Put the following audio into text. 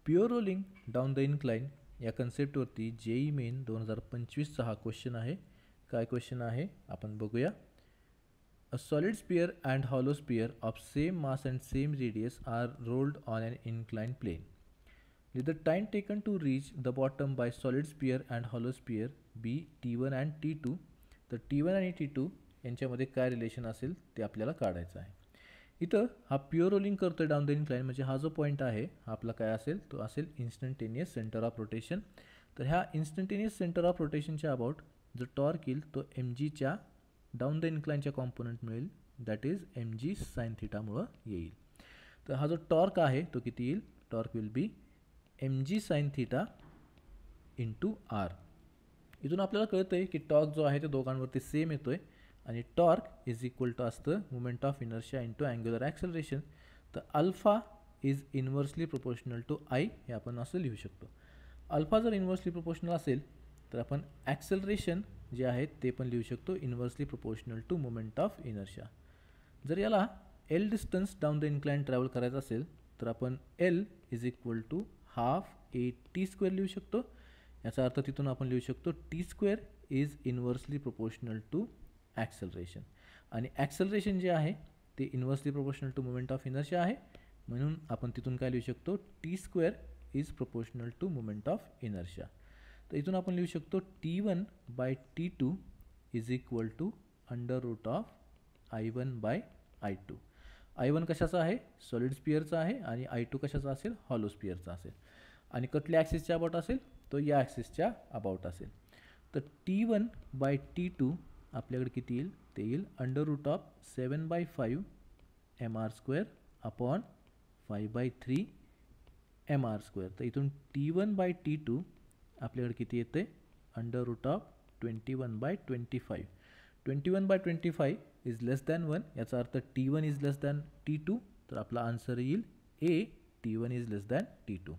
Pure rolling down the incline या कन्सेप्टवरती JEE main 2025चा हा question आहे. काय क्वेश्चन आहे आपण बघूया. A solid sphere and hollow sphere of same mass and same radius are rolled on an incline plane. The time taken to reach the bottom by solid sphere and hollow sphere be T1 and T2. तर T1 आणि T2 यांच्यामध्ये काय relation असेल ते आपल्याला काढायचं आहे. इथं हा प्युअर रोलिंग करतोय डाऊन द इन्क्लाइन, म्हणजे हा जो पॉईंट आहे हा आपला काय असेल तो असेल इन्स्टंटेनियस सेंटर ऑफ रोटेशन. तर ह्या इन्स्टंटेनियस सेंटर ऑफ रोटेशनच्या अबाउट जो टॉर्क येईल तो mgच्या डाऊन द इन्क्लाइनच्या कॉम्पोनंट मिळेल, दॅट इज mg साइन थिटामुळं येईल. तर हा जो टॉर्क आहे तो किती येईल, torque will be mg sine theta into R. इथून आपल्याला कळतं आहे की टॉर्क जो आहे तो दोघांवरती सेम येतो आहे आणि टॉर्क इज इक्वल टू असतं moment of inertia into angular acceleration. तर alpha is inversely proportional to I हे आपण असं लिहू शकतो. अल्फा जर इन्व्हर्सली प्रोपोर्शनल असेल तर आपण ॲक्सेलरेशन जे आहे ते पण लिहू शकतो inversely proportional to moment of inertia. जर याला L distance down the incline travel करायचं असेल तर आपण L is equal to half a t square लिहू शकतो. याचा अर्थ तिथून आपण लिहू शकतो t square is inversely proportional to acceleration. आणि ॲक्सेलरेशन जे आहे ते inversely proportional to moment of inertia आहे, म्हणून आपण तिथून काय लिहू शकतो t square is proportional to moment of inertia. तर इथून आपण लिहू शकतो T1 by T2 is equal to under root of I1 by I2. I1 कशाचा आहे, सॉलिड स्पियरचा आहे, आणि I2 कशाचा असेल, हॉलो स्पियरचा असेल. आणि कुठल्या ॲक्सिसच्या अबाउट असेल, तो या ॲक्सिसच्या अबाउट असेल. तर T1 बाय T2 आपल्याकडे किती येईल, ते येईल under root of 7/5 mr² upon 5/3 mr². तर इथून T1 बाय T2 आपल्याकडे किती येते, under root of 21/25. 21/25 is less than 1, याचा अर्थ T1 is less than T2. तर आपला आन्सर येईल ए, T1 is less than T2.